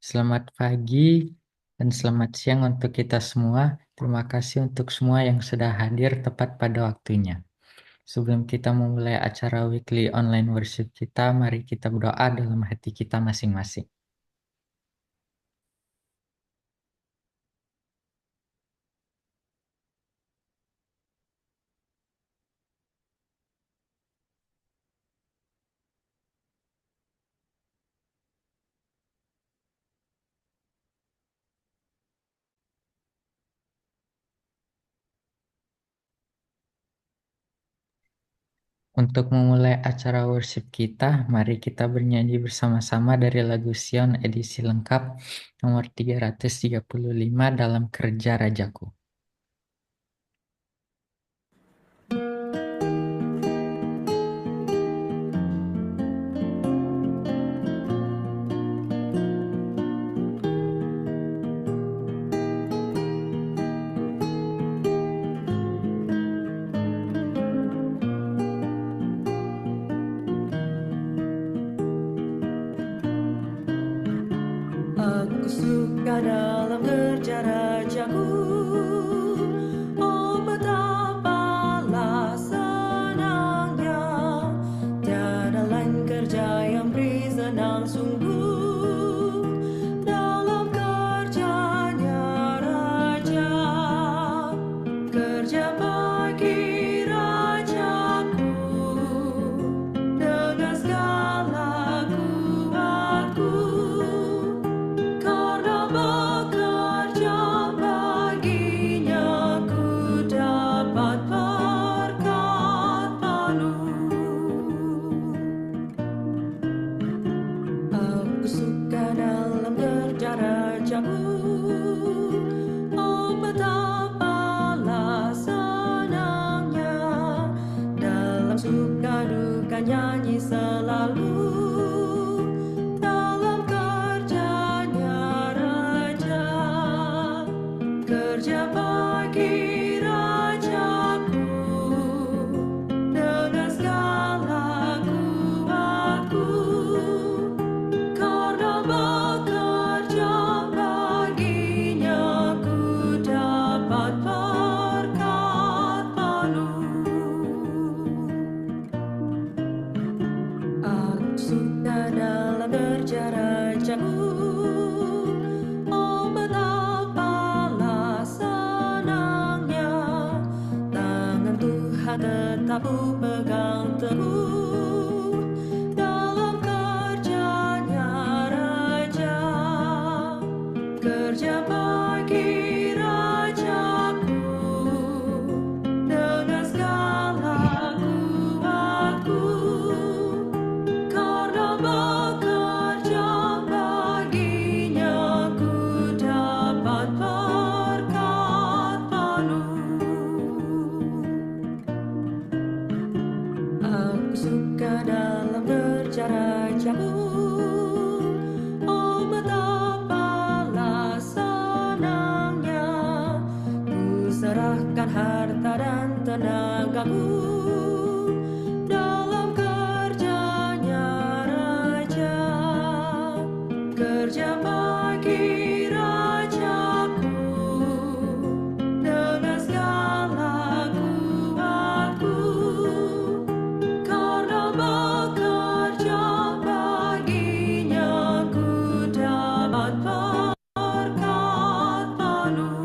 Selamat pagi dan selamat siang untuk kita semua. Terima kasih untuk semua yang sudah hadir tepat pada waktunya. Sebelum kita memulai acara weekly online worship kita, mari kita berdoa dalam hati kita masing-masing. Untuk memulai acara worship kita, mari kita bernyanyi bersama-sama dari lagu Sion edisi lengkap nomor 335 dalam Kerja Rajaku. Aku suka dalam kerja rajaku. Oh betapalah senangnya, tiada lain kerja yang beri senang sungguh dalam kerjanya raja. Kerja bagi rajaku dengan segala kuatku. Karena bekerja baginya ku dapat berkat penuh. Aku suka dalam kerja rajaku. Oh betapalah senangnya, dalam suka duka nyanyi selalu. Dalam kerjanya raja, kerja bagi rajaku dengan segala kuatku. Karena bekerja baginya ku dapat berkat penuh. Aku suka dalam kerja rajaku. Oh betapalah senangnya, tangan Tuhan tetap ku pegang teguh dalam kerjanya raja. Kerja bagi rajaku dengan segala kuatku. Karena bekerja baginya ku dapat berkat penuh. Aku suka dalam kerja rajaku. Oh betapalah senangnya, ku serahkan harta dan tenagaku dalam kerjanya raja. Kerja bagi rajaku dengan segala kuatku. Karena bekerja baginya ku dapat berkat penuh.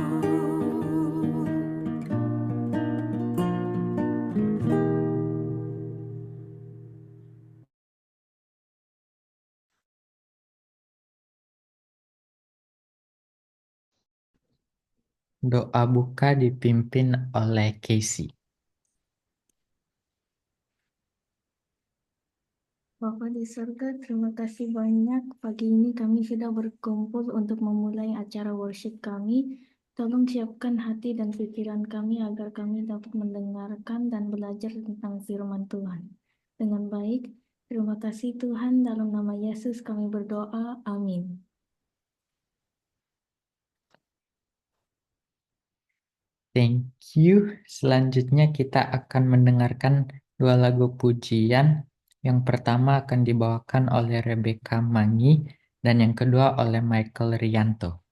Doa buka dipimpin oleh Casey. Bapa di surga, terima kasih banyak. Pagi ini kami sudah berkumpul untuk memulai acara worship kami. Tolong siapkan hati dan pikiran kami agar kami dapat mendengarkan dan belajar tentang firman Tuhan dengan baik. Terima kasih Tuhan, dalam nama Yesus kami berdoa. Amin. Thank you. Selanjutnya kita akan mendengarkan dua lagu pujian. Yang pertama akan dibawakan oleh Rebecca Mangi Dan yang kedua oleh Michael Rianto.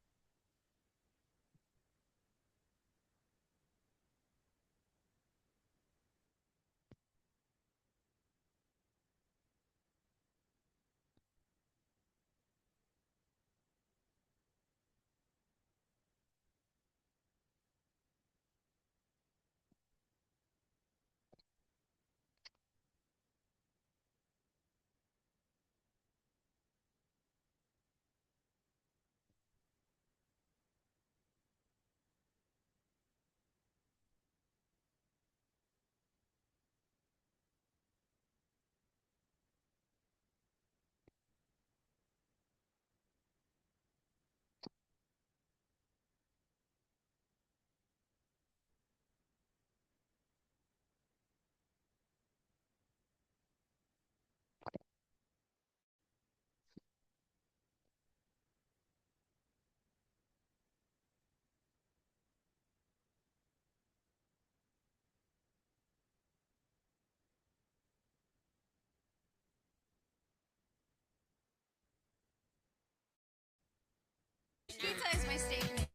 Pizza is my steak name.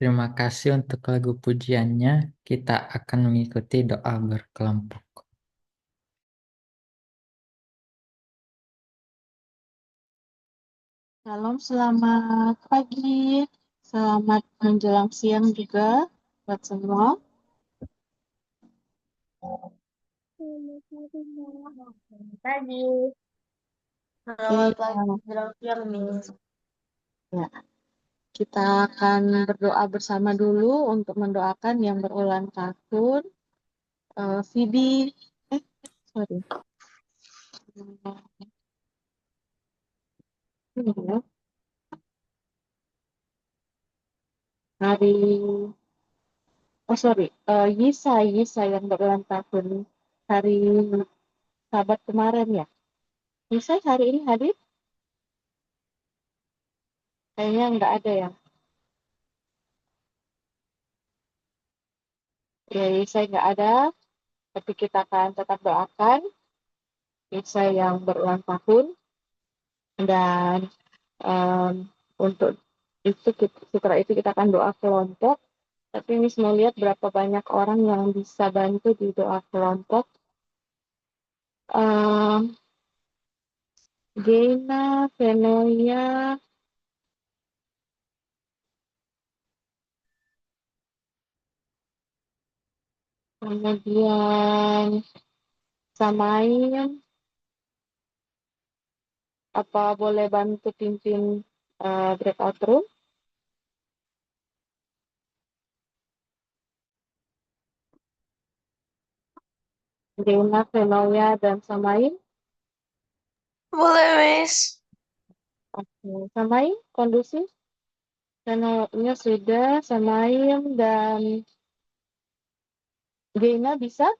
Terima kasih untuk lagu pujiannya. Kita akan mengikuti doa berkelompok. Shalom, selamat pagi, selamat menjelang siang juga buat semua. Pagi. Selamat siang nih. Ya, kita akan berdoa bersama dulu untuk mendoakan yang berulang tahun. Vidi, sorry. Ini ya. Hari, Yisa yang berulang tahun hari Sabat kemarin ya. Yisa hari ini hadir? Kayaknya nggak ada ya. Ya, Yisa nggak ada, tapi kita akan tetap doakan Yisa yang berulang tahun. Dan untuk itu setelah itu kita akan doa kelompok. Tapi Miss mau lihat berapa banyak orang yang bisa bantu di doa kelompok. Gena, Venoya, kemudian Samain, apa boleh bantu pimpin breakout room? Gena, Venoya, dan Samain. Boleh, Miss. Oke, Samain, kondusif. Venoya sudah, Samain, dan Gena bisa?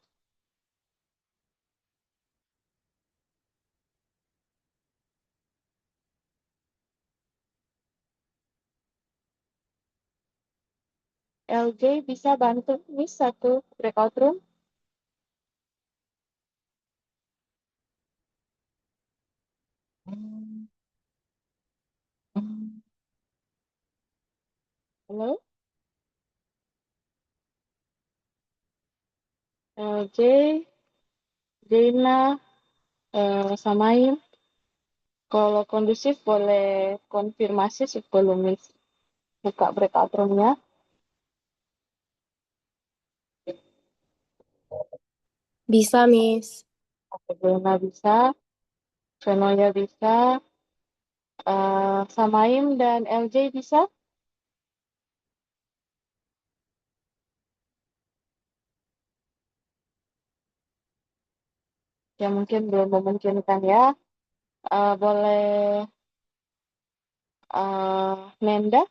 LJ bisa bantu Miss satu breakout room? Halo? LJ, Gena, Samain. Kalau kondusif boleh konfirmasi sebelum Miss buka breakout room-nya. Bisa, Miss. Gena bisa, Venoya bisa, Samaim dan LJ bisa. Ya mungkin belum memungkinkan ya. Boleh Nenda.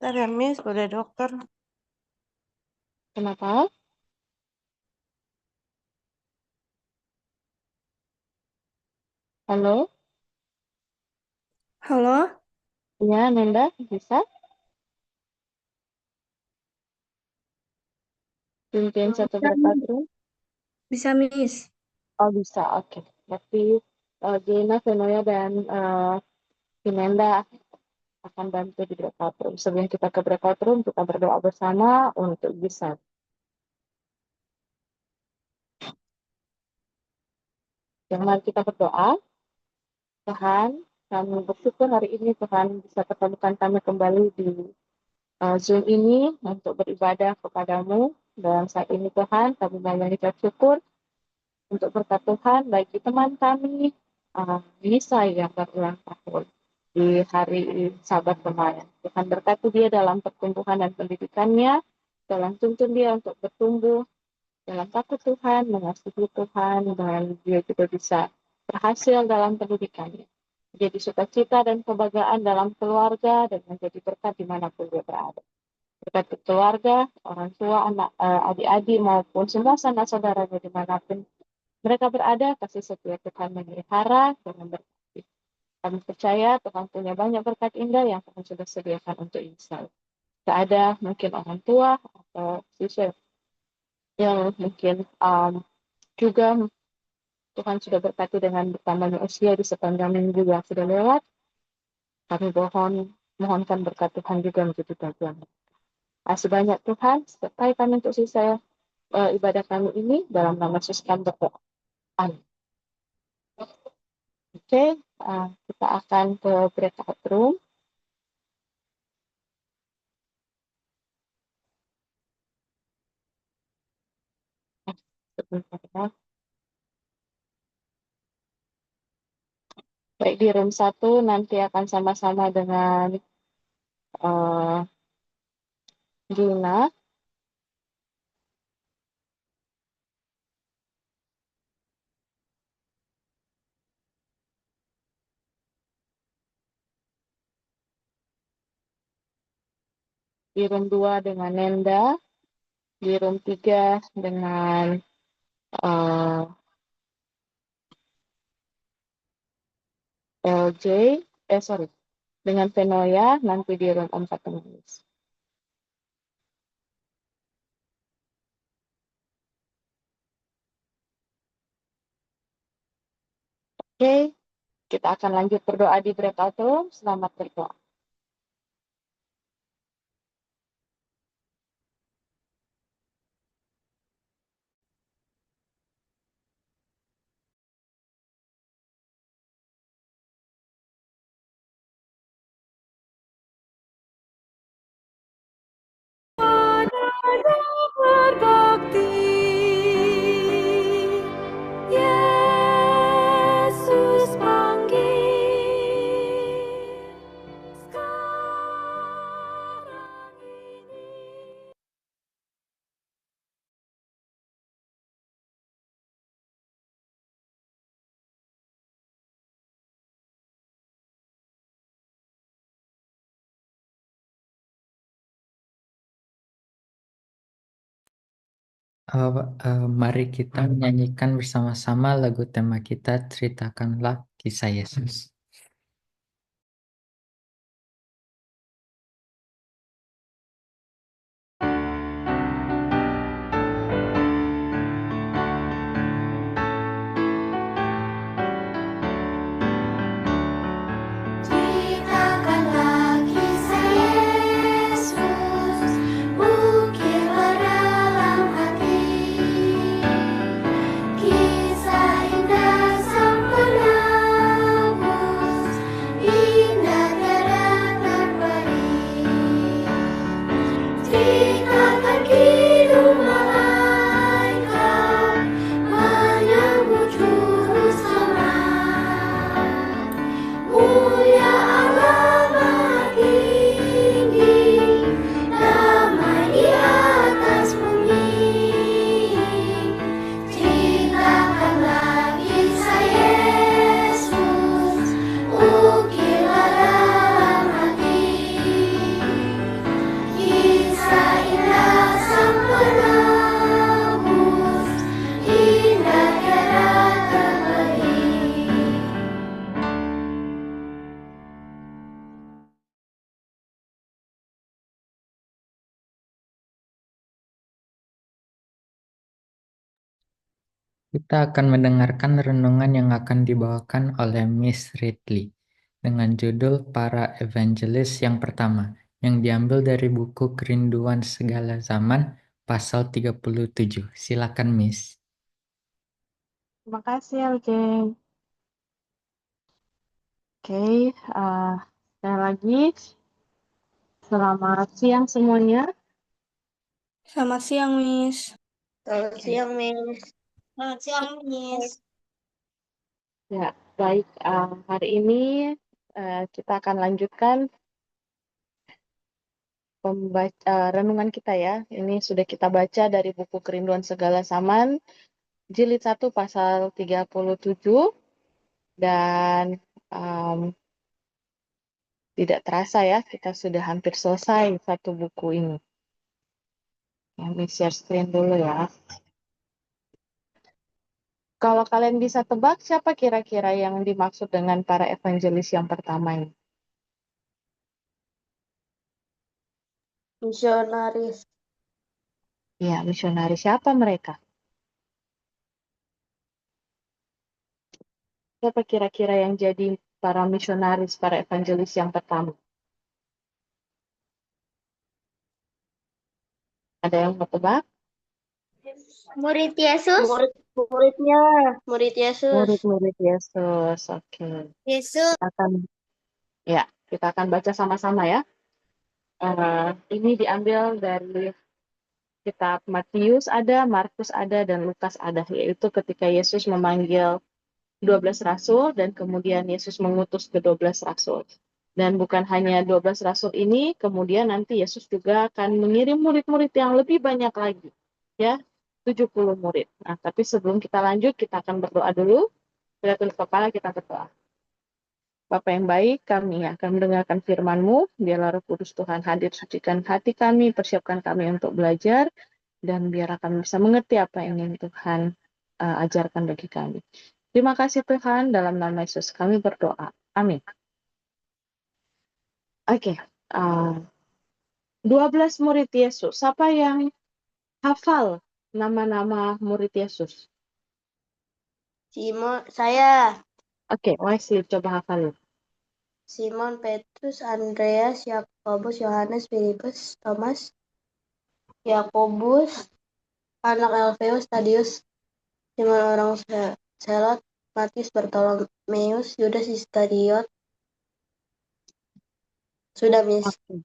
Bentar ya, Miss. Udah dokter. Kenapa? Halo? Halo? Ya, Nenda bisa pimpin satu breakout room? Bisa, Miss. Oh bisa, oke. Berarti Gena, Venoya, dan Nenda akan bantu di breakout room. Sebelum kita ke breakout room, kita berdoa bersama untuk bisa. Yang mari kita berdoa. Tuhan, kami bersyukur hari ini Tuhan bisa pertemukan kami kembali di Zoom ini untuk beribadah kepadamu. Dan saat ini Tuhan, kami mengucap syukur untuk berkat Tuhan bagi teman kami, Nisa yang berulang tahun di hari Sabat kemarin. Tuhan berkati dia dalam pertumbuhan dan pendidikannya, dalam tuntun dia untuk bertumbuh, dalam takut Tuhan, mengasihi Tuhan, dan dia juga bisa berhasil dalam pendidikannya. Jadi sukacita dan kebanggaan dalam keluarga dan menjadi berkat dimanapun dia berada. Berkat keluarga, orang tua, anak, adik-adik maupun semua sanak saudaranya dimanapun mereka berada, kasih setia Tuhan memelihara dan memberkati. Kami percaya Tuhan punya banyak berkat indah yang Tuhan sudah sediakan untuk Israel. Tidak ada mungkin orang tua atau siswa yang mungkin juga Tuhan sudah berkati dengan bertambahnya usia di sepanjang minggu yang sudah lewat. Kami mohonkan berkat Tuhan juga menjadi bagian. Kasih banyak Tuhan, sertai kami untuk sisa ibadah kami ini dalam nama Yesus kami berdoa. Amin. Oke, kita akan ke breakout room. Sebentar ya. Baik, di room 1 nanti akan sama-sama dengan Gina. Di room 2 dengan Nenda. Di room 3 dengan LJ. Dengan Venoya, nanti di room 4 dengan Liz. Oke, kita akan lanjut berdoa di breakout room. Selamat berdoa. Berbakti, Yesus panggil sekarang ini. Mari kita menyanyikan bersama-sama lagu tema kita, Ceritakanlah Kisah Yesus. Ceritakanlah kisah Yesus, ukirlah dalam hati, kisah indah sang penebus, indah tiada terperi. Ceritakan kidung malaikat menyambut juru selamat. Mulia Allah Maha Tinggi, damai di atas bumi. Ceritakanlah kisah Yesus, ukirlah dalam hati, kisah indah sang penebus, indah tiada terperi. Kita akan mendengarkan renungan yang akan dibawakan oleh Miss Ridley dengan judul Para Evangelis yang pertama, yang diambil dari buku Kerinduan Segala Zaman pasal 37. Silakan Miss. Terima kasih, LJ. Oke, sekali lagi, selamat siang semuanya. Selamat siang, Miss. Selamat siang, Miss. Selamat siang, Miss. Ya, baik. Hari ini kita akan lanjutkan renungan kita ya. Ini sudah kita baca dari buku Kerinduan Segala Zaman, jilid 1 pasal 37. Dan tidak terasa ya, kita sudah hampir selesai satu buku ini. Kami share screen dulu ya. Kalau kalian bisa tebak, siapa kira-kira yang dimaksud dengan para evangelis yang pertama ini? Misionaris. Ya, misionaris. Siapa mereka? Siapa kira-kira yang jadi para misionaris, para evangelis yang pertama? Ada yang mau tebak? Murid Yesus. Murid Yesus. Murid-murid Yesus. Oke. Yesus. Kita akan baca sama-sama ya. Ini diambil dari kitab Matius ada, Markus ada, dan Lukas ada, yaitu ketika Yesus memanggil 12 rasul dan kemudian Yesus mengutus ke 12 rasul. Dan bukan hanya 12 rasul ini, kemudian nanti Yesus juga akan mengirim murid-murid yang lebih banyak lagi. Ya, 70 murid. Nah, tapi sebelum kita lanjut, kita akan berdoa dulu. Kita tunduk kepala, kita berdoa. Bapa yang baik, kami akan mendengarkan firman-Mu. Biarlah Roh Kudus Tuhan hadir, sucikan hati kami, persiapkan kami untuk belajar, dan biar kami bisa mengerti apa yang ingin Tuhan ajarkan bagi kami. Terima kasih Tuhan, dalam nama Yesus kami berdoa. Amin. Oke, 12 murid Yesus. Siapa yang hafal nama-nama murid Yesus? Simon, saya. Oke, Wesley, coba hafal. Simon, Petrus, Andreas, Yakobus, Yohanes, Filipus, Thomas, Yakobus, anak Alfeus, Tadius, Simon orang Selot, Matius, Bartolomeus, Yudas Iskariot. Sudah, Miss. Oke.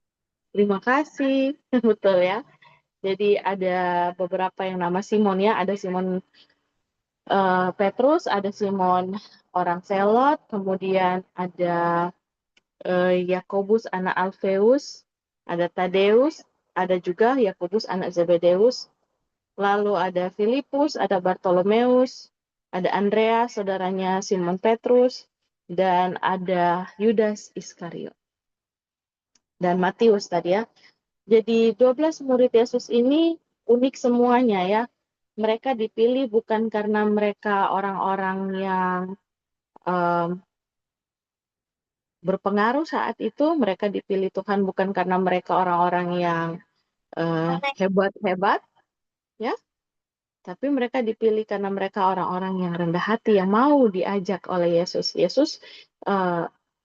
Terima kasih. Betul ya. Jadi ada beberapa yang nama Simon ya. Ada Simon Petrus, ada Simon orang Selot, kemudian ada Yakobus anak Alfeus, ada Tadeus, ada juga Yakobus anak Zebedeus, lalu ada Filipus, ada Bartolomeus, ada Andreas, saudaranya Simon Petrus, dan ada Yudas Iskariot. Dan Matius tadi ya. Jadi 12 murid Yesus ini unik semuanya ya. Mereka dipilih bukan karena mereka orang-orang yang berpengaruh saat itu, mereka dipilih Tuhan bukan karena mereka orang-orang yang hebat-hebat, ya. Tapi mereka dipilih karena mereka orang-orang yang rendah hati, yang mau diajak oleh Yesus. Yesus,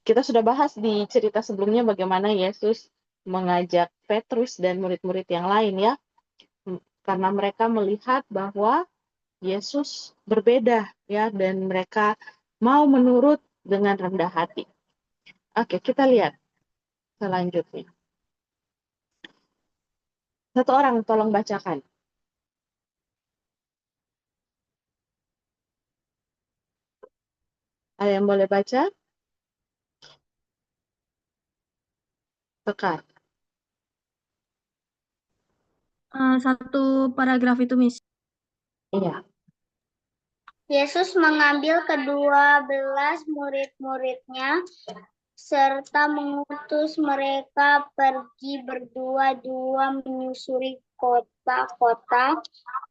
kita sudah bahas di cerita sebelumnya bagaimana Yesus mengajak Petrus dan murid-murid yang lain ya. Karena mereka melihat bahwa Yesus berbeda ya, dan mereka mau menurut dengan rendah hati. Oke, kita lihat selanjutnya. Satu orang tolong bacakan. Ada yang boleh baca? Sekar. Satu paragraf itu, Miss. Iya. Yesus mengambil ke-12 murid-muridnya serta mengutus mereka pergi berdua-dua menyusuri kota-kota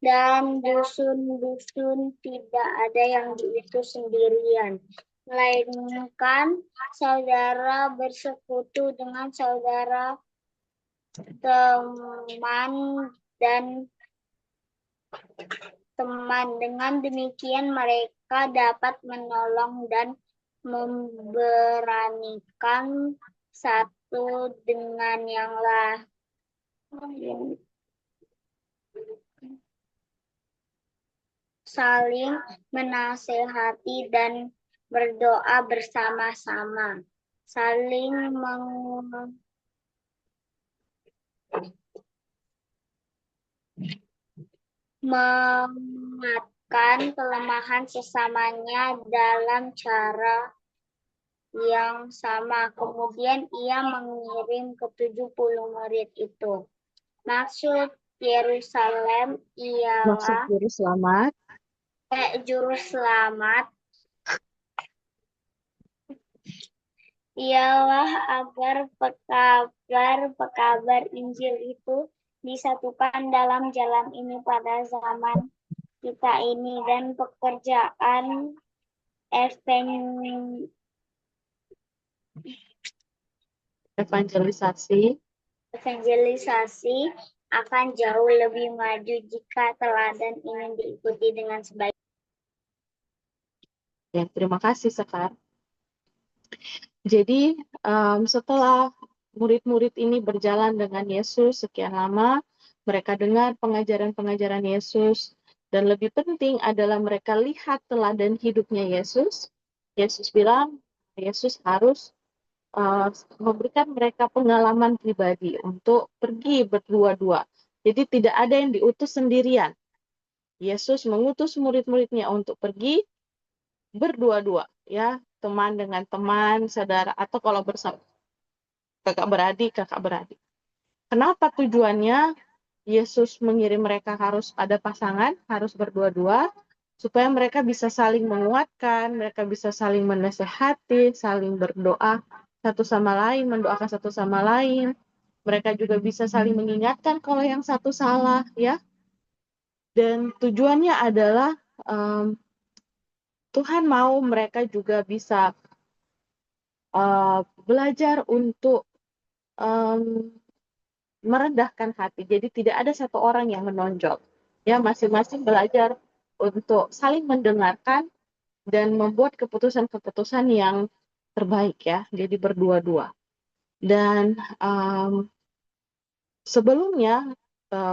dan dusun-dusun. Tidak ada yang diutus sendirian, melainkan saudara bersekutu dengan saudara, teman. Dengan demikian mereka dapat menolong dan memberanikan satu dengan yang lain, saling menasehati dan berdoa bersama-sama, saling menguatkan kelemahan sesamanya dalam cara yang sama. Kemudian ia mengirim ke-70 murid itu. Maksud Yerusalem ialah Juru selamat. Juru selamat ialah agar pekabar Injil itu disatukan dalam jalan ini pada zaman kita ini, dan pekerjaan evangelisasi akan jauh lebih maju jika teladan ini diikuti dengan sebaik. Ya, terima kasih Sekar. Jadi setelah murid-murid ini berjalan dengan Yesus sekian lama, mereka dengar pengajaran-pengajaran Yesus, dan lebih penting adalah mereka lihat teladan hidupnya Yesus. Yesus bilang, Yesus harus memberikan mereka pengalaman pribadi untuk pergi berdua-dua. Jadi tidak ada yang diutus sendirian. Yesus mengutus murid-muridnya untuk pergi berdua-dua, ya, teman dengan teman, saudara, atau kalau bersama kakak beradik. Kenapa tujuannya Yesus mengirim mereka harus ada pasangan, harus berdua-dua, supaya mereka bisa saling menguatkan, mereka bisa saling menasehati, saling berdoa satu sama lain, mendoakan satu sama lain. Mereka juga bisa saling mengingatkan kalau yang satu salah, ya. Dan tujuannya adalah Tuhan mau mereka juga bisa belajar untuk merendahkan hati. Jadi tidak ada satu orang yang menonjol. Ya, masing-masing belajar untuk saling mendengarkan dan membuat keputusan-keputusan yang terbaik, ya. Jadi berdua-dua. Dan sebelumnya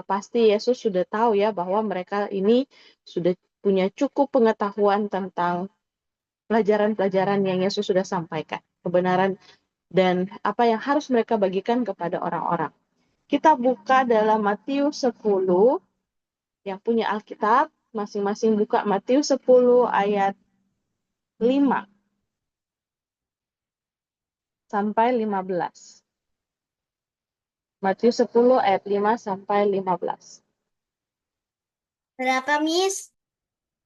pasti Yesus sudah tahu ya bahwa mereka ini sudah punya cukup pengetahuan tentang pelajaran-pelajaran yang Yesus sudah sampaikan, kebenaran dan apa yang harus mereka bagikan kepada orang-orang. Kita buka dalam Matius 10, yang punya Alkitab, masing-masing buka Matius 10 ayat 5 sampai 15. Matius 10 ayat 5 sampai 15. Berapa, Miss?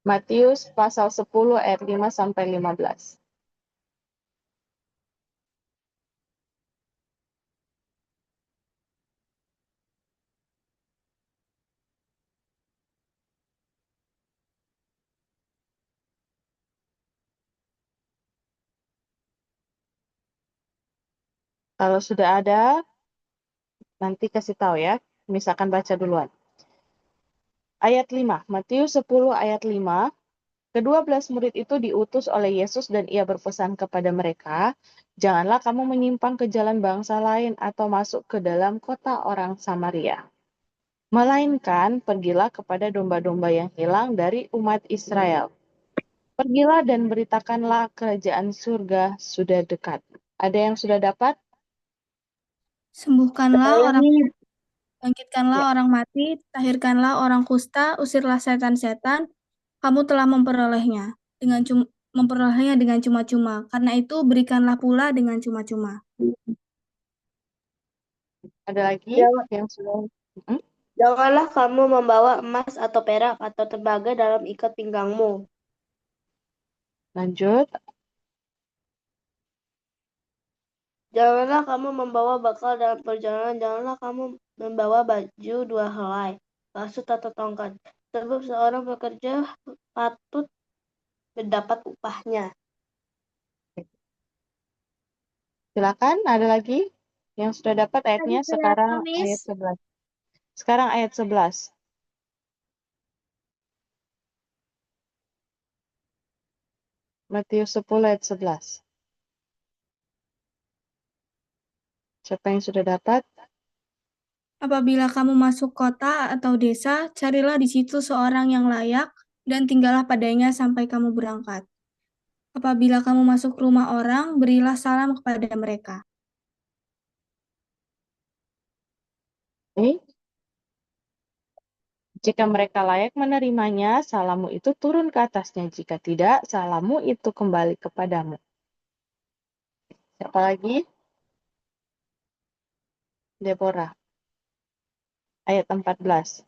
Matius pasal 10 ayat 5 sampai 15. Kalau sudah ada, nanti kasih tahu ya. Misalkan baca duluan. Ayat 5, Matius 10 ayat 5. Ke-12 murid itu diutus oleh Yesus dan ia berpesan kepada mereka, janganlah kamu menyimpang ke jalan bangsa lain atau masuk ke dalam kota orang Samaria. Melainkan pergilah kepada domba-domba yang hilang dari umat Israel. Pergilah dan beritakanlah kerajaan surga sudah dekat. Ada yang sudah dapat? Sembuhkanlah orang, Ya. bangkitkanlah orang mati, tahirkanlah orang kusta, usirlah setan-setan. Kamu telah memperolehnya dengan cuma-cuma. Karena itu berikanlah pula dengan cuma-cuma. Ada lagi yang sudah? Janganlah kamu membawa emas atau perak atau tembaga dalam ikat pinggangmu. Lanjut. Janganlah kamu membawa bekal dalam perjalanan. Janganlah kamu membawa baju 2 helai, kasut atau tongkat. Sebab seorang pekerja patut mendapat upahnya. Silakan, ada lagi yang sudah dapat ayatnya? Sekarang ayat 11. Sekarang ayat 11. Matius 10 ayat 11. Siapa yang sudah dapat? Apabila kamu masuk kota atau desa, carilah di situ seorang yang layak dan tinggallah padanya sampai kamu berangkat. Apabila kamu masuk rumah orang, berilah salam kepada mereka. Jika mereka layak menerimanya, salammu itu turun ke atasnya. Jika tidak, salammu itu kembali kepadamu. Siapa lagi? Deborah. Ayat 14.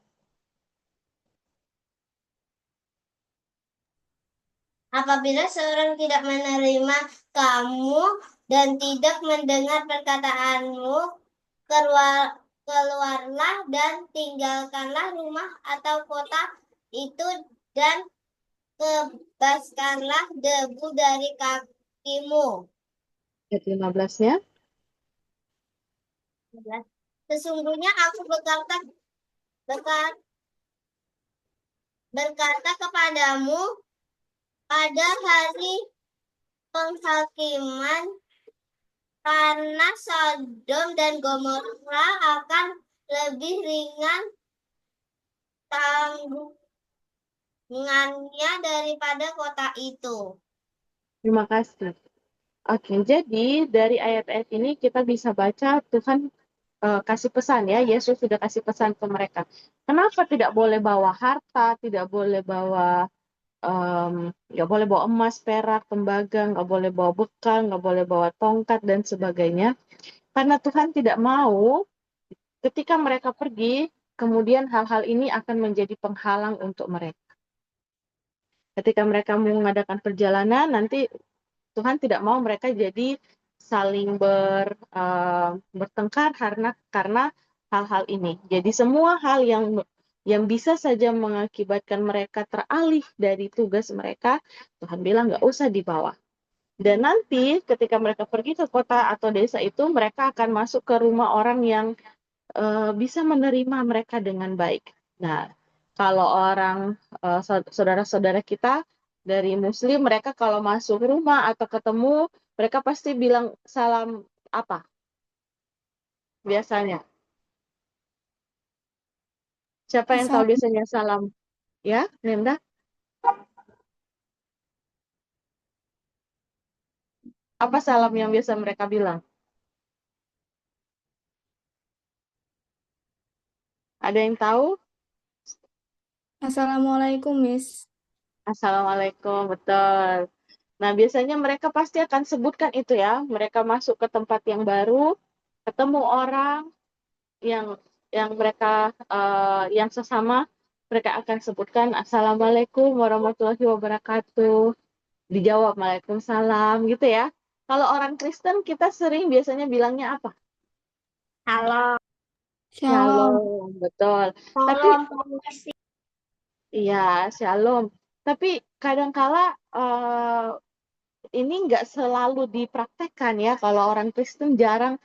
Apabila seorang tidak menerima kamu dan tidak mendengar perkataanmu, keluarlah dan tinggalkanlah rumah atau kota itu dan kebaskanlah debu dari kakimu. Ayat 15-nya. Sesungguhnya aku berkata kepadamu, pada hari penghakiman, karena Sodom dan Gomora akan lebih ringan tanggungannya daripada kota itu. Terima kasih. Oke, jadi dari ayat-ayat ini kita bisa baca Tuhan kasih pesan ya, Yesus sudah kasih pesan ke mereka. Kenapa tidak boleh bawa harta, tidak boleh bawa nggak boleh bawa emas, perak, tembaga, nggak boleh bawa bekal, nggak boleh bawa tongkat dan sebagainya. Karena Tuhan tidak mau ketika mereka pergi, kemudian hal-hal ini akan menjadi penghalang untuk mereka. Ketika mereka mengadakan perjalanan, nanti Tuhan tidak mau mereka jadi saling bertengkar karena hal-hal ini. Jadi semua hal yang bisa saja mengakibatkan mereka teralih dari tugas mereka, Tuhan bilang nggak usah dibawa. Dan nanti ketika mereka pergi ke kota atau desa itu, mereka akan masuk ke rumah orang yang bisa menerima mereka dengan baik. Nah, kalau orang saudara-saudara kita dari Muslim, mereka kalau masuk rumah atau ketemu, mereka pasti bilang salam apa biasanya? Siapa yang tahu biasanya salam? Ya, Nenda? Apa salam yang biasa mereka bilang? Ada yang tahu? Assalamualaikum, Miss. Assalamualaikum, betul. Nah, biasanya mereka pasti akan sebutkan itu ya. Mereka masuk ke tempat yang baru, ketemu orang yang mereka yang sesama, mereka akan sebutkan Assalamualaikum warahmatullahi wabarakatuh. Dijawab Waalaikumsalam gitu ya. Kalau orang Kristen kita sering biasanya bilangnya apa? Halo. Shalom, betul. Tapi iya, shalom. Tapi kadangkala ini nggak selalu dipraktekkan ya. Kalau orang Kristen jarang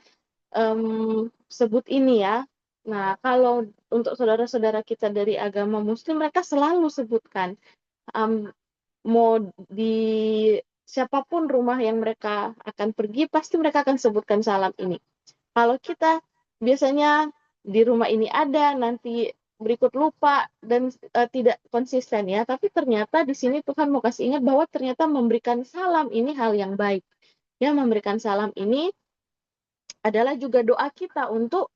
sebut ini ya. Nah, kalau untuk saudara-saudara kita dari agama Muslim, mereka selalu sebutkan. Mau di siapapun rumah yang mereka akan pergi, pasti mereka akan sebutkan salam ini. Kalau kita biasanya di rumah ini ada, nanti berikut lupa dan tidak konsisten ya. Tapi ternyata di sini Tuhan mau kasih ingat bahwa ternyata memberikan salam ini hal yang baik. Ya, memberikan salam ini adalah juga doa kita untuk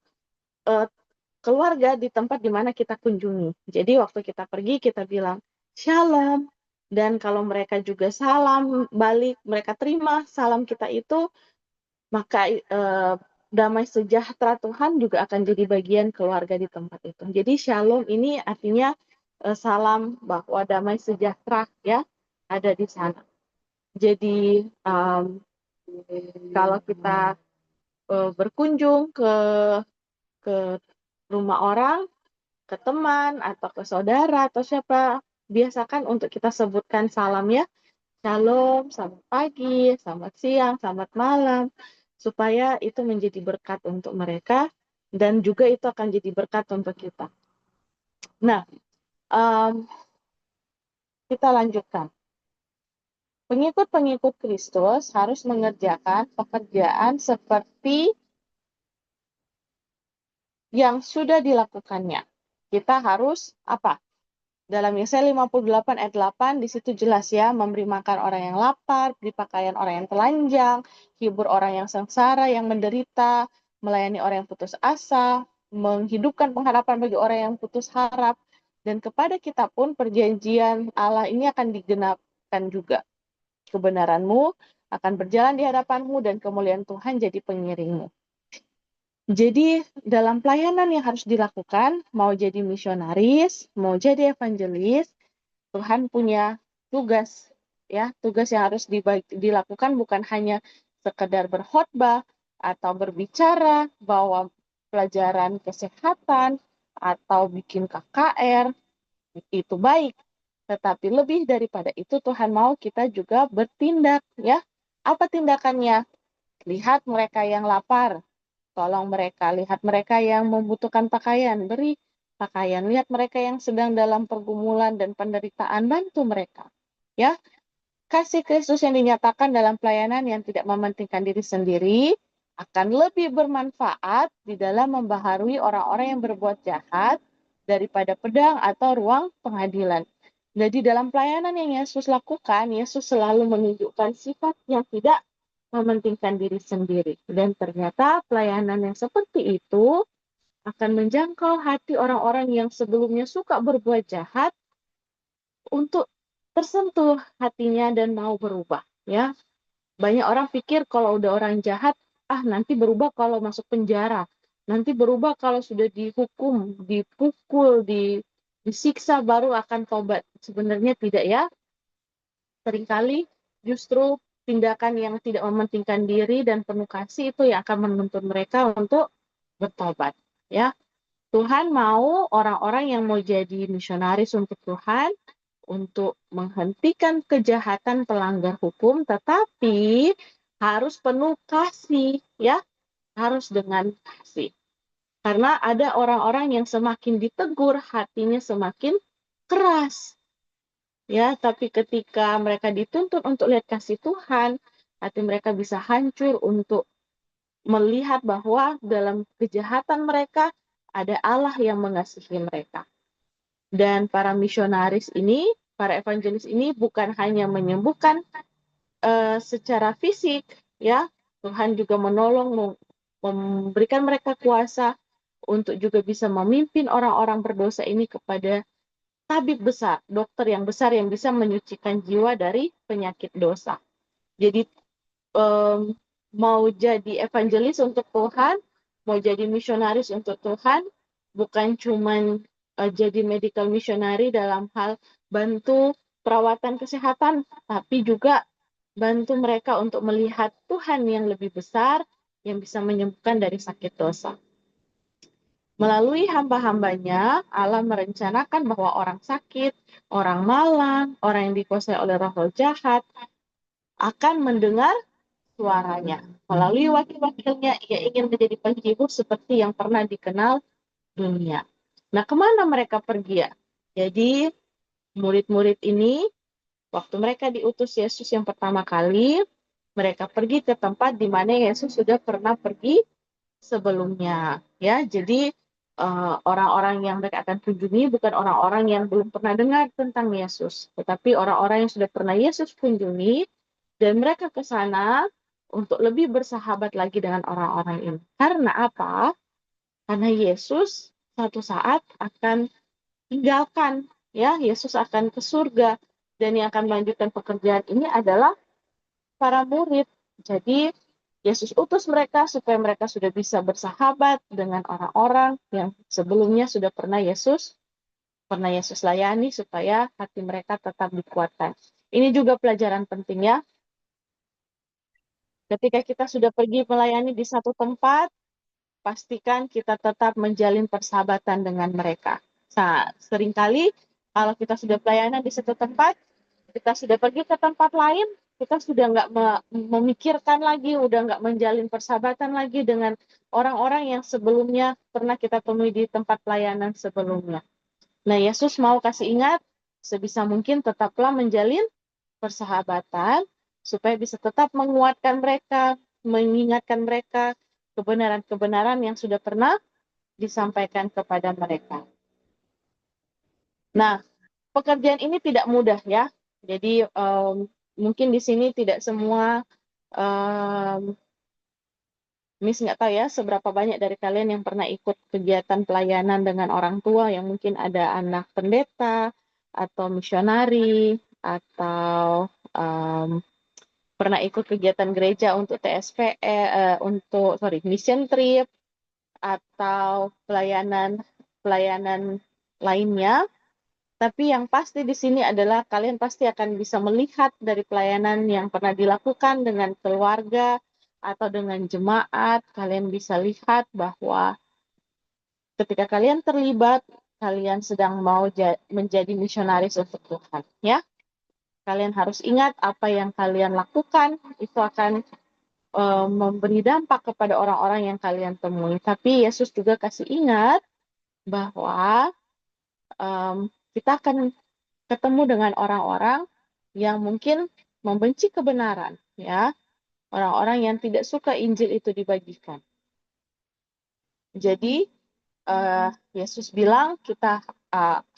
keluarga di tempat di mana kita kunjungi. Jadi waktu kita pergi kita bilang shalom, dan kalau mereka juga salam balik, mereka terima salam kita itu, maka damai sejahtera Tuhan juga akan jadi bagian keluarga di tempat itu. Jadi shalom ini artinya salam bahwa damai sejahtera ya ada di sana. Jadi kalau kita berkunjung ke rumah orang, ke teman atau ke saudara atau siapa, biasakan untuk kita sebutkan salam ya. Shalom, selamat pagi, selamat siang, selamat malam, supaya itu menjadi berkat untuk mereka dan juga itu akan jadi berkat untuk kita. Nah, kita lanjutkan. Pengikut-pengikut Kristus harus mengerjakan pekerjaan seperti yang sudah dilakukannya. Kita harus apa? Dalam Yesaya 58 ayat 8, di situ jelas ya, memberi makan orang yang lapar, beri pakaian orang yang telanjang, hibur orang yang sengsara, yang menderita, melayani orang yang putus asa, menghidupkan pengharapan bagi orang yang putus harap, dan kepada kita pun perjanjian Allah ini akan digenapkan juga. Kebenaranmu akan berjalan di hadapanmu dan kemuliaan Tuhan jadi pengiringmu. Jadi dalam pelayanan yang harus dilakukan, mau jadi misionaris, mau jadi evangelis, Tuhan punya tugas, ya, tugas yang harus dilakukan bukan hanya sekedar berkhotbah atau berbicara, bawa pelajaran kesehatan atau bikin KKR, itu baik. Tetapi lebih daripada itu Tuhan mau kita juga bertindak, ya. Apa tindakannya? Lihat mereka yang lapar, tolong mereka. Lihat mereka yang membutuhkan pakaian, beri pakaian. Lihat mereka yang sedang dalam pergumulan dan penderitaan, bantu mereka. Ya, kasih Kristus yang dinyatakan dalam pelayanan yang tidak mementingkan diri sendiri akan lebih bermanfaat di dalam membaharui orang-orang yang berbuat jahat daripada pedang atau ruang pengadilan. Jadi dalam pelayanan yang Yesus lakukan, Yesus selalu menunjukkan sifat yang tidak mementingkan diri sendiri. Dan ternyata pelayanan yang seperti itu akan menjangkau hati orang-orang yang sebelumnya suka berbuat jahat untuk tersentuh hatinya dan mau berubah. Ya, banyak orang pikir kalau udah orang jahat, nanti berubah kalau masuk penjara, nanti berubah kalau sudah dihukum, dipukul, disiksa baru akan tobat. Sebenarnya tidak ya. Seringkali justru tindakan yang tidak mementingkan diri dan penuh kasih itu yang akan menuntun mereka untuk bertobat. Ya, Tuhan mau orang-orang yang mau jadi misionaris untuk Tuhan, untuk menghentikan kejahatan pelanggar hukum, tetapi harus penuh kasih, ya, harus dengan kasih. Karena ada orang-orang yang semakin ditegur, hatinya semakin keras. Ya, tapi ketika mereka dituntut untuk lihat kasih Tuhan, hati mereka bisa hancur untuk melihat bahwa dalam kejahatan mereka ada Allah yang mengasihi mereka. Dan para misionaris ini, para evangelis ini bukan hanya menyembuhkan secara fisik, ya, Tuhan juga menolong, memberikan mereka kuasa untuk juga bisa memimpin orang-orang berdosa ini kepada tabib besar, dokter yang besar yang bisa menyucikan jiwa dari penyakit dosa. Jadi mau jadi evangelis untuk Tuhan, mau jadi misionaris untuk Tuhan, bukan cuman jadi medical missionary dalam hal bantu perawatan kesehatan, tapi juga bantu mereka untuk melihat Tuhan yang lebih besar yang bisa menyembuhkan dari sakit dosa. Melalui hamba-hambanya, Allah merencanakan bahwa orang sakit, orang malang, orang yang dikuasai oleh roh jahat akan mendengar suaranya. Melalui wakil-wakilnya, ia ingin menjadi penghibur seperti yang pernah dikenal dunia. Nah, kemana mereka pergi ya? Jadi, murid-murid ini, waktu mereka diutus Yesus yang pertama kali, mereka pergi ke tempat di mana Yesus sudah pernah pergi sebelumnya. Ya, jadi orang-orang yang mereka akan kunjungi bukan orang-orang yang belum pernah dengar tentang Yesus, tetapi orang-orang yang sudah pernah Yesus kunjungi, dan mereka ke sana untuk lebih bersahabat lagi dengan orang-orang ini. Karena apa? Karena Yesus satu saat akan tinggalkan, ya, Yesus akan ke surga, dan yang akan melanjutkan pekerjaan ini adalah para murid. Jadi Yesus utus mereka supaya mereka sudah bisa bersahabat dengan orang-orang yang sebelumnya sudah pernah Yesus layani, supaya hati mereka tetap dikuatkan. Ini juga pelajaran penting, ya. Ketika kita sudah pergi melayani di satu tempat, pastikan kita tetap menjalin persahabatan dengan mereka. Nah, seringkali kalau kita sudah pelayanan di satu tempat, kita sudah pergi ke tempat lain, kita sudah nggak memikirkan lagi, udah nggak menjalin persahabatan lagi dengan orang-orang yang sebelumnya pernah kita temui di tempat pelayanan sebelumnya. Nah, Yesus mau kasih ingat, sebisa mungkin tetaplah menjalin persahabatan, supaya bisa tetap menguatkan mereka, mengingatkan mereka kebenaran-kebenaran yang sudah pernah disampaikan kepada mereka. Nah, pekerjaan ini tidak mudah, ya. Jadi mungkin di sini tidak semua, Miss nggak tahu ya seberapa banyak dari kalian yang pernah ikut kegiatan pelayanan dengan orang tua yang mungkin ada anak pendeta atau misionari atau pernah ikut kegiatan gereja untuk TSPE, mission trip atau pelayanan lainnya. Tapi yang pasti di sini adalah kalian pasti akan bisa melihat dari pelayanan yang pernah dilakukan dengan keluarga atau dengan jemaat, kalian bisa lihat bahwa ketika kalian terlibat, kalian sedang mau menjadi misionaris untuk Tuhan, ya. Kalian harus ingat apa yang kalian lakukan itu akan memberi dampak kepada orang-orang yang kalian temui. Tapi Yesus juga kasih ingat bahwa kita akan ketemu dengan orang-orang yang mungkin membenci kebenaran, ya. Orang-orang yang tidak suka Injil itu dibagikan. Jadi Yesus bilang kita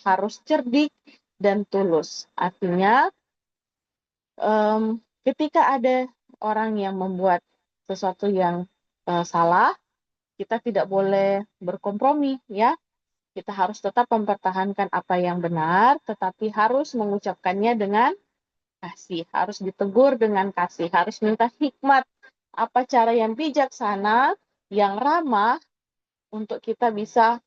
harus cerdik dan tulus. Artinya ketika ada orang yang membuat sesuatu yang salah, kita tidak boleh berkompromi, ya. Kita harus tetap mempertahankan apa yang benar, tetapi harus mengucapkannya dengan kasih, harus ditegur dengan kasih, harus minta hikmat, apa cara yang bijaksana, yang ramah untuk kita bisa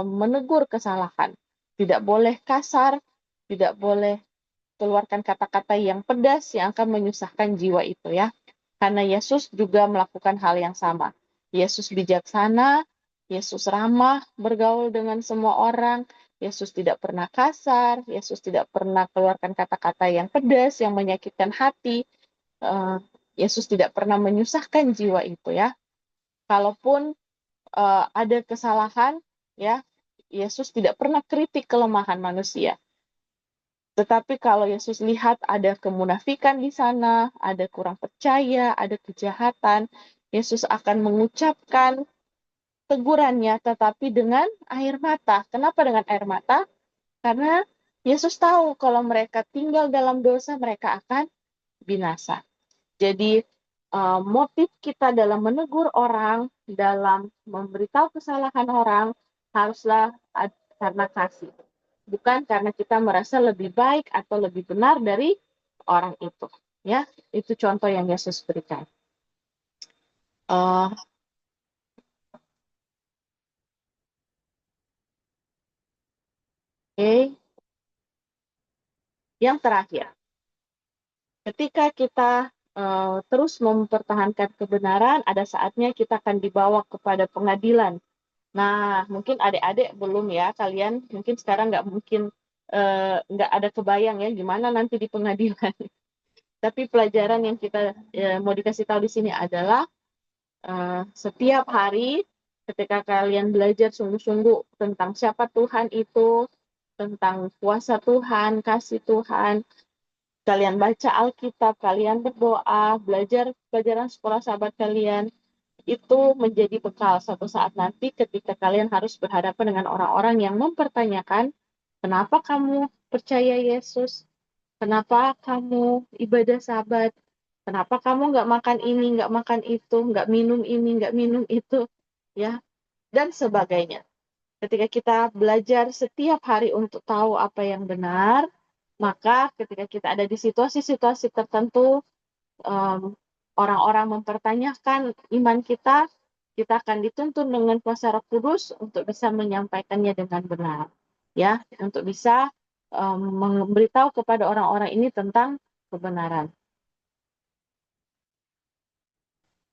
menegur kesalahan. Tidak boleh kasar, tidak boleh keluarkan kata-kata yang pedas yang akan menyusahkan jiwa itu, ya. Karena Yesus juga melakukan hal yang sama. Yesus bijaksana, Yesus ramah bergaul dengan semua orang, Yesus tidak pernah kasar, Yesus tidak pernah keluarkan kata-kata yang pedas, yang menyakitkan hati. Yesus tidak pernah menyusahkan jiwa itu, ya. Kalaupun ada kesalahan, ya, Yesus tidak pernah kritik kelemahan manusia. Tetapi kalau Yesus lihat ada kemunafikan di sana, ada kurang percaya, ada kejahatan, Yesus akan mengucapkan tegurannya, tetapi dengan air mata. Kenapa dengan air mata? Karena Yesus tahu kalau mereka tinggal dalam dosa, mereka akan binasa. Jadi motif kita dalam menegur orang, dalam memberitahu kesalahan orang, haruslah karena kasih. Bukan karena kita merasa lebih baik atau lebih benar dari orang itu. Ya, itu contoh yang Yesus berikan. Yang terakhir, ketika kita terus mempertahankan kebenaran, ada saatnya kita akan dibawa kepada pengadilan. Nah, mungkin adik-adik belum, ya, kalian mungkin sekarang nggak ada kebayang, ya, gimana nanti di pengadilan. Tapi pelajaran yang kita mau dikasih tahu di sini adalah setiap hari ketika kalian belajar sungguh-sungguh tentang siapa Tuhan itu, tentang kuasa Tuhan, kasih Tuhan, kalian baca Alkitab, kalian berdoa, belajar pelajaran sekolah sahabat kalian, itu menjadi bekal suatu saat nanti ketika kalian harus berhadapan dengan orang-orang yang mempertanyakan, kenapa kamu percaya Yesus? Kenapa kamu ibadah Sabat? Kenapa kamu nggak makan ini, nggak makan itu, nggak minum ini, nggak minum itu, ya, dan sebagainya. Ketika kita belajar setiap hari untuk tahu apa yang benar, maka ketika kita ada di situasi-situasi tertentu, orang-orang mempertanyakan iman kita, kita akan dituntun dengan kuasa Roh Kudus untuk bisa menyampaikannya dengan benar, ya, untuk bisa memberitahu kepada orang-orang ini tentang kebenaran.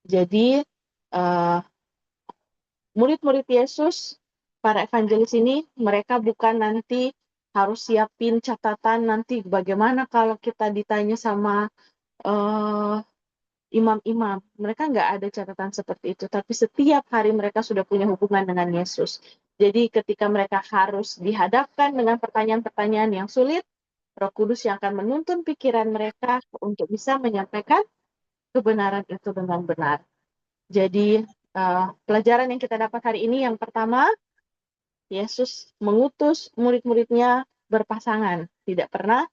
Jadi murid-murid Yesus, para evangelis ini, mereka bukan nanti harus siapin catatan nanti bagaimana kalau kita ditanya sama imam-imam. Mereka nggak ada catatan seperti itu, tapi setiap hari mereka sudah punya hubungan dengan Yesus. Jadi ketika mereka harus dihadapkan dengan pertanyaan-pertanyaan yang sulit, Roh Kudus yang akan menuntun pikiran mereka untuk bisa menyampaikan kebenaran itu dengan benar. Jadi pelajaran yang kita dapat hari ini yang pertama, Yesus mengutus murid-muridnya berpasangan, tidak pernah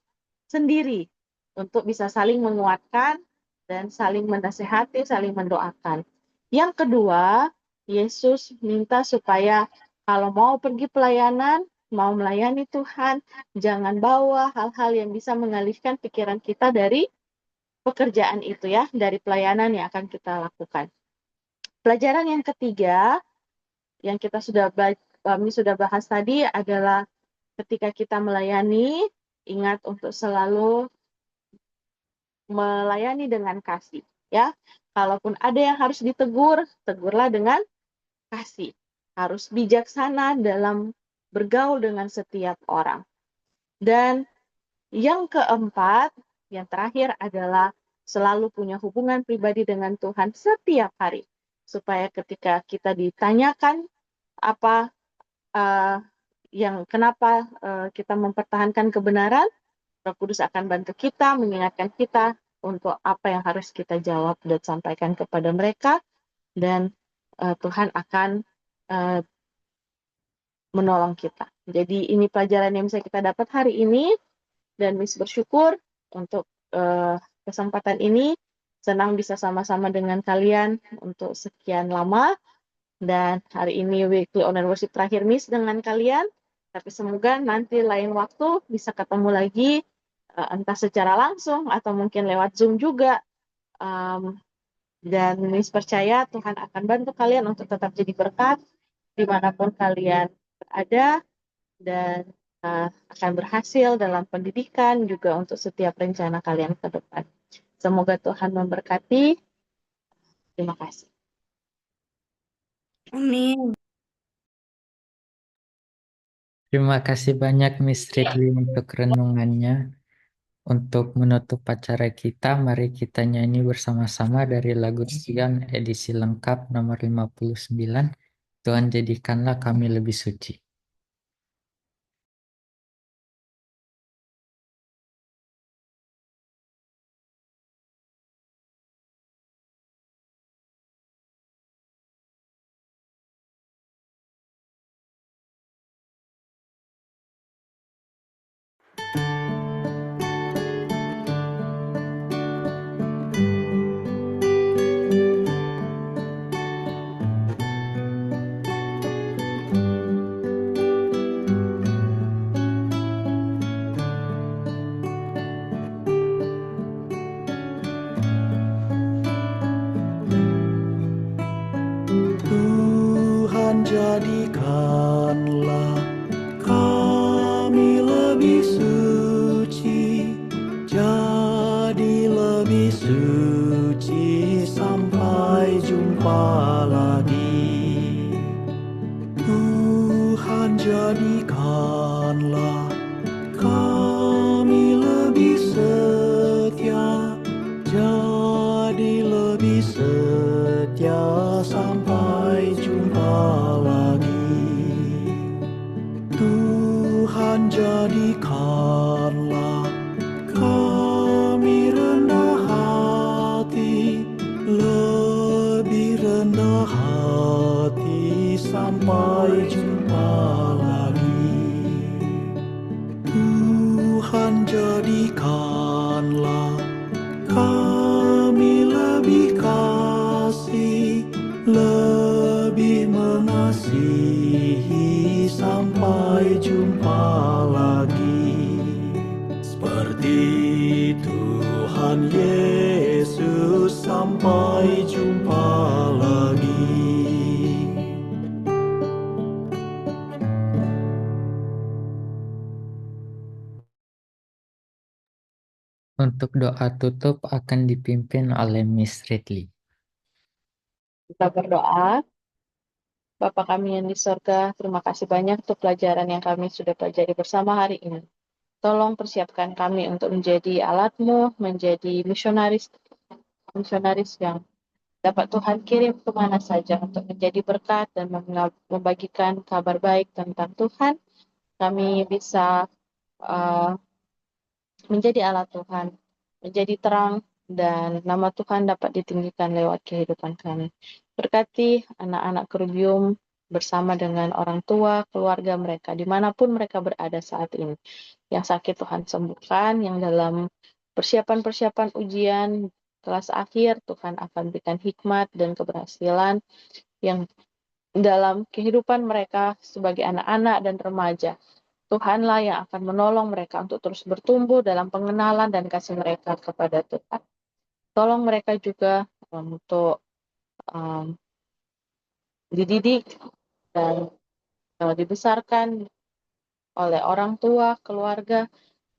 sendiri, untuk bisa saling menguatkan dan saling menasehati, saling mendoakan. Yang kedua, Yesus minta supaya kalau mau pergi pelayanan, mau melayani Tuhan, jangan bawa hal-hal yang bisa mengalihkan pikiran kita dari pekerjaan itu, ya, dari pelayanan yang akan kita lakukan. Pelajaran yang ketiga yang kami sudah bahas tadi adalah ketika kita melayani, ingat untuk selalu melayani dengan kasih, ya. Kalaupun ada yang harus ditegur, tegurlah dengan kasih. Harus bijaksana dalam bergaul dengan setiap orang. Dan yang keempat, yang terakhir adalah selalu punya hubungan pribadi dengan Tuhan setiap hari. Supaya ketika kita ditanyakan apa kenapa kita mempertahankan kebenaran, Roh Kudus akan bantu kita, mengingatkan kita untuk apa yang harus kita jawab dan sampaikan kepada mereka, dan Tuhan akan menolong kita. Jadi ini pelajaran yang bisa kita dapat hari ini, dan Miss bersyukur untuk kesempatan ini. Senang bisa sama-sama dengan kalian untuk sekian lama, dan hari ini Weekly Online Worship terakhir Miss dengan kalian. Tapi semoga nanti lain waktu bisa ketemu lagi, entah secara langsung atau mungkin lewat Zoom juga. Dan Miss percaya Tuhan akan bantu kalian untuk tetap jadi berkat dimanapun kalian berada, dan akan berhasil dalam pendidikan juga untuk setiap rencana kalian ke depan. Semoga Tuhan memberkati. Terima kasih. Amin. Terima kasih banyak Miss Ridley untuk renungannya. Untuk menutup acara kita, mari kita nyanyi bersama-sama dari lagu Sion edisi lengkap nomor 59. Tuhan jadikanlah kami lebih suci. Tuhan jadikanlah kami lebih suci, jadi lebih suci sampai jumpa lagi. Tuhan jadikanlah kami lebih setia, jadi lebih setia sampai jumpa lagi. Tuhan jadikanlah kami rendah hati, lebih rendah hati sampai jumpa lagi. Tuhan jadikanlah kami lebih kasih, lebih mengasihi sampai jumpa lagi. Seperti Tuhan Yesus sampai jumpa lagi. Untuk doa tutup akan dipimpin oleh Miss Ridley. Kita berdoa. Bapa kami yang di surga, terima kasih banyak untuk pelajaran yang kami sudah pelajari bersama hari ini. Tolong persiapkan kami untuk menjadi alat-Mu, menjadi misionaris yang dapat Tuhan kirim kemana saja untuk menjadi berkat dan membagikan kabar baik tentang Tuhan. Kami bisa menjadi alat Tuhan, menjadi terang, dan nama Tuhan dapat ditinggikan lewat kehidupan kami. Berkati anak-anak Kerubium bersama dengan orang tua, keluarga mereka, dimanapun mereka berada saat ini. Yang sakit Tuhan sembuhkan, yang dalam persiapan-persiapan ujian kelas akhir, Tuhan akan berikan hikmat dan keberhasilan yang dalam kehidupan mereka sebagai anak-anak dan remaja. Tuhanlah yang akan menolong mereka untuk terus bertumbuh dalam pengenalan dan kasih mereka kepada Tuhan. Tolong mereka juga untuk dididik dan dibesarkan oleh orang tua, keluarga,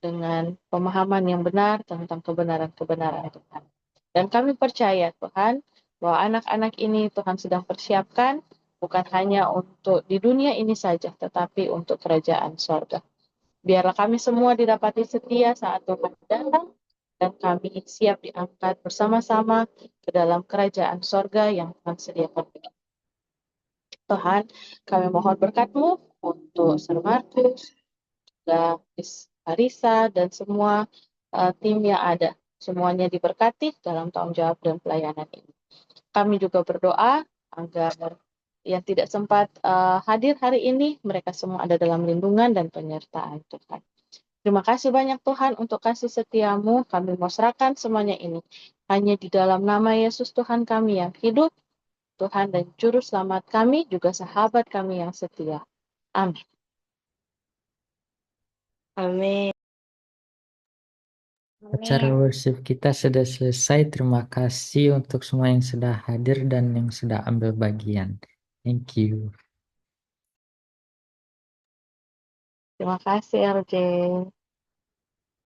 dengan pemahaman yang benar tentang kebenaran-kebenaran Tuhan. Dan kami percaya Tuhan, bahwa anak-anak ini Tuhan sedang persiapkan, bukan hanya untuk di dunia ini saja, tetapi untuk kerajaan sorga. Biarlah kami semua didapati setia saat Tuhan datang, dan kami siap diangkat bersama-sama ke dalam kerajaan sorga yang Tuhan sediakan bagi kita. Tuhan, kami mohon berkat-Mu untuk Sir Markus, juga Arisa, dan semua tim yang ada. Semuanya diberkati dalam tanggung jawab dan pelayanan ini. Kami juga berdoa agar yang tidak sempat hadir hari ini, mereka semua ada dalam lindungan dan penyertaan Tuhan. Terima kasih banyak Tuhan untuk kasih setiamu. Kami mau serahkan semuanya ini hanya di dalam nama Yesus Tuhan kami yang hidup, Tuhan dan Juru Selamat kami, juga sahabat kami yang setia. Amin. Amin. Acara Amin. worship kita sudah selesai. Terima kasih untuk semua yang sudah hadir dan yang sudah ambil bagian. Thank you. Terima kasih RJ.